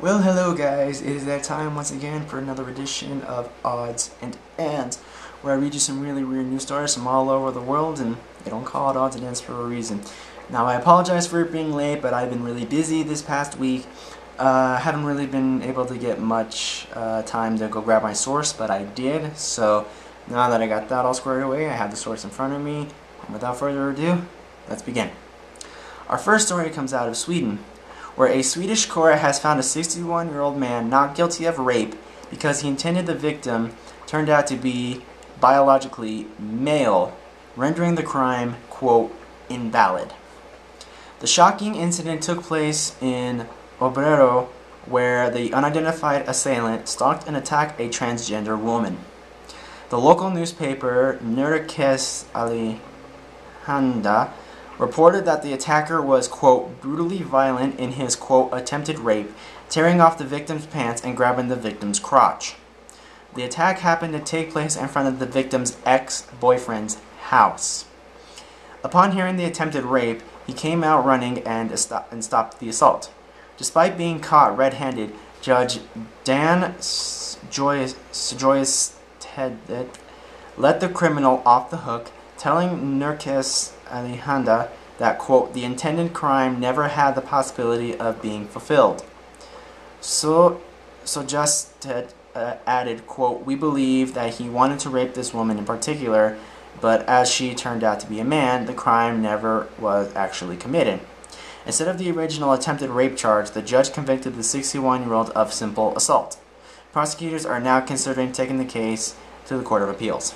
Well, hello guys, it is that time once again for another edition of Odds and Ends, where I read you some really weird news stories from all over the world, and they don't call it Odds and Ends for a reason. Now, I apologize for it being late, but I've been really busy this past week. Haven't really been able to get much time to go grab my source, but I did, so now that I got that all squared away, I have the source in front of me, and without further ado, let's begin. Our first story comes out of Sweden, where a Swedish court has found a 61-year-old man not guilty of rape because he intended the victim turned out to be biologically male, rendering the crime, quote, invalid. The shocking incident took place in Obrero, where the unidentified assailant stalked and attacked a transgender woman. The local newspaper, Nurkes Allehanda, reported that the attacker was, quote, brutally violent in his, quote, attempted rape, tearing off the victim's pants and grabbing the victim's crotch. The attack happened to take place in front of the victim's ex-boyfriend's house. Upon hearing the attempted rape, he came out running and stopped the assault. Despite being caught red-handed, Judge Dan Joystedt let the criminal off the hook, telling Nurkes Allehanda that, quote, the intended crime never had the possibility of being fulfilled. So just added, quote, we believe that he wanted to rape this woman in particular, but as she turned out to be a man, the crime never was actually committed. Instead of the original attempted rape charge, the judge convicted the 61-year-old of simple assault. Prosecutors are now considering taking the case to the Court of Appeals.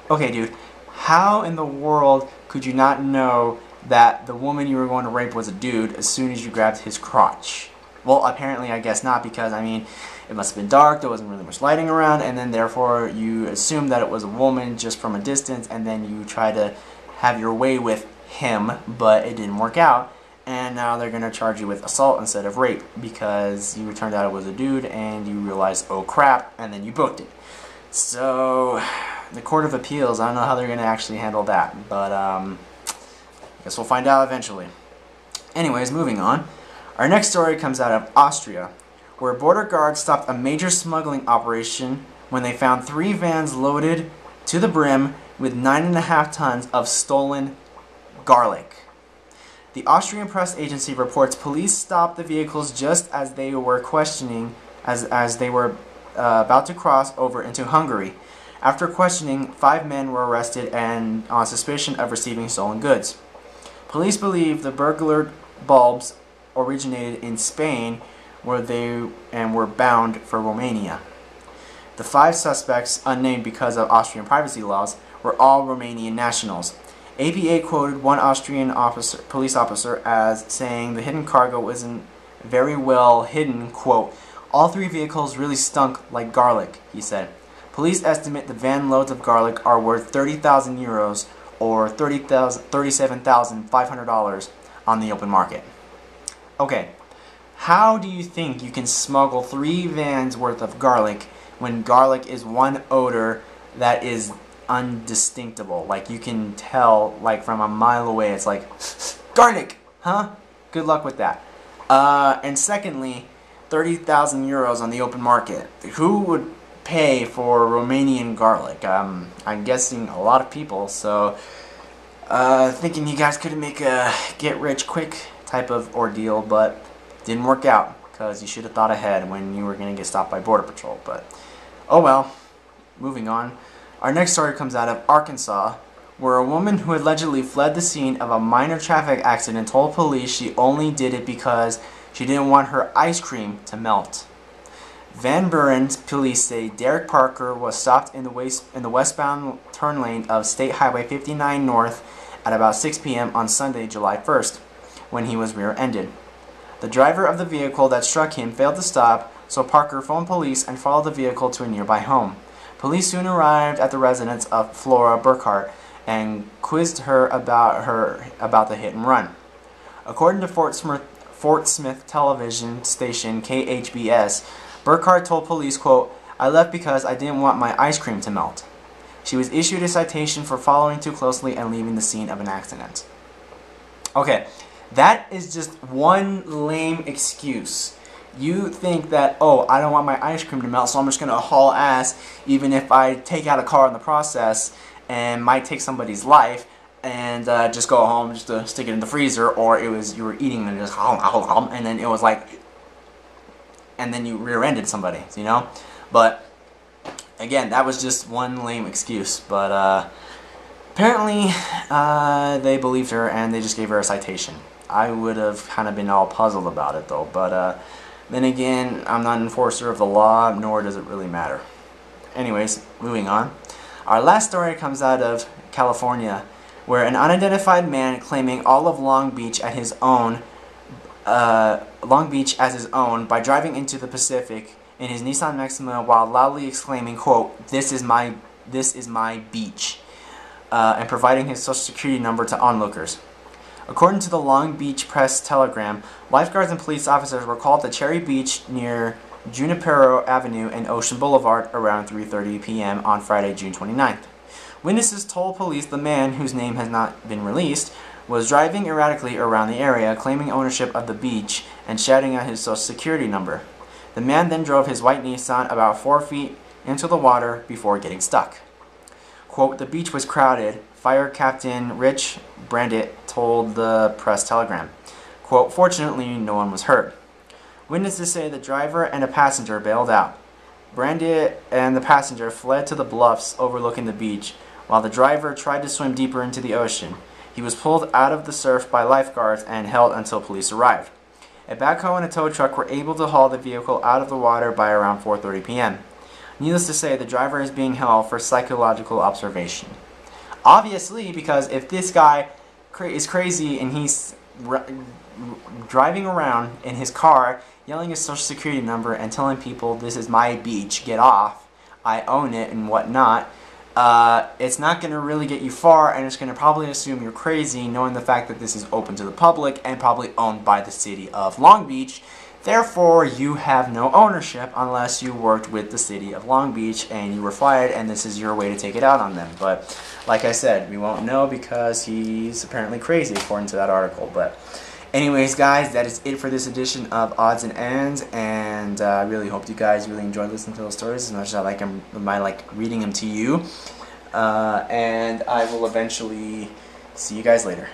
Okay, dude. How in the world could you not know that the woman you were going to rape was a dude as soon as you grabbed his crotch? Well, apparently I guess not, because, I mean, it must have been dark, there wasn't really much lighting around, and then therefore you assume that it was a woman just from a distance, and then you try to have your way with him, but it didn't work out, and now they're going to charge you with assault instead of rape, because you turned out it was a dude, and you realized, oh crap, and then you booked it. So the Court of Appeals, I don't know how they're going to actually handle that, but I guess we'll find out eventually. Anyways, moving on. Our next story comes out of Austria, where border guards stopped a major smuggling operation when they found 3 vans loaded to the brim with 9.5 tons of stolen garlic. The Austrian press agency reports police stopped the vehicles just as they were questioning, as they were about to cross over into Hungary. After questioning, 5 men were arrested and on suspicion of receiving stolen goods. Police believe the burglared bulbs originated in Spain, where they were bound for Romania. The 5 suspects, unnamed because of Austrian privacy laws, were all Romanian nationals. APA quoted one Austrian police officer as saying the hidden cargo wasn't very well hidden, quote, all 3 vehicles really stunk like garlic, he said. Police estimate the van loads of garlic are worth 30,000 euros or $37,500 on the open market. Okay, how do you think you can smuggle 3 vans worth of garlic when garlic is one odor that is undistinguishable? Like, you can tell, like, from a mile away, it's like, garlic, huh? Good luck with that. And secondly, 30,000 euros on the open market. Who would pay for Romanian garlic? I'm guessing a lot of people, so thinking you guys could make a get-rich-quick type of ordeal, but didn't work out, because you should have thought ahead when you were going to get stopped by Border Patrol, but oh well. Moving on. Our next story comes out of Arkansas, where a woman who allegedly fled the scene of a minor traffic accident told police she only did it because she didn't want her ice cream to melt. Van Buren police say Derek Parker was stopped in the westbound turn lane of State Highway 59 North at about 6 p.m. on Sunday, July 1st, when he was rear-ended. The driver of the vehicle that struck him failed to stop, so Parker phoned police and followed the vehicle to a nearby home. Police soon arrived at the residence of Flora Burkhart and quizzed her about the hit and run. According to Fort Smith television station KHBS, Burkhart told police, quote, I left because I didn't want my ice cream to melt. She was issued a citation for following too closely and leaving the scene of an accident. Okay, that is just one lame excuse. You think that, oh, I don't want my ice cream to melt, so I'm just going to haul ass even if I take out a car in the process and might take somebody's life, and just go home just to stick it in the freezer, or it was you were eating and just and then it was like, and then you rear-ended somebody, you know? But again, that was just one lame excuse, but apparently they believed her and they just gave her a citation. I would have kind of been all puzzled about it though, but then again, I'm not an enforcer of the law, nor does it really matter. Anyways, moving on. Our last story comes out of California, where an unidentified man claiming all of Long Beach as his own by driving into the Pacific in his Nissan Maxima while loudly exclaiming, quote, this is my beach, and providing his social security number to onlookers. According to the Long Beach Press Telegram, lifeguards and police officers were called to Cherry Beach near Junipero Avenue and Ocean Boulevard around 3:30 p.m. on Friday, June 29th. Witnesses told police the man, whose name has not been released, was driving erratically around the area, claiming ownership of the beach and shouting out his social security number. The man then drove his white Nissan about 4 feet into the water before getting stuck. Quote, the beach was crowded, Fire Captain Rich Brandt told the Press Telegram. Quote, fortunately, no one was hurt. Witnesses say the driver and a passenger bailed out. Brandt and the passenger fled to the bluffs overlooking the beach, while the driver tried to swim deeper into the ocean. He was pulled out of the surf by lifeguards and held until police arrived. A backhoe and a tow truck were able to haul the vehicle out of the water by around 4:30 p.m. Needless to say, the driver is being held for psychological observation. Obviously, because if this guy is crazy and he's driving around in his car, yelling his social security number and telling people, this is my beach, get off, I own it and whatnot, it's not going to really get you far, and it's going to probably assume you're crazy, knowing the fact that this is open to the public and probably owned by the city of Long Beach. Therefore, you have no ownership unless you worked with the city of Long Beach and you were fired, and this is your way to take it out on them. But like I said, we won't know because he's apparently crazy according to that article. But anyways, guys, that is it for this edition of Odds and Ends, and I really hope you guys really enjoyed listening to those stories as much as I like reading them to you. And I will eventually see you guys later.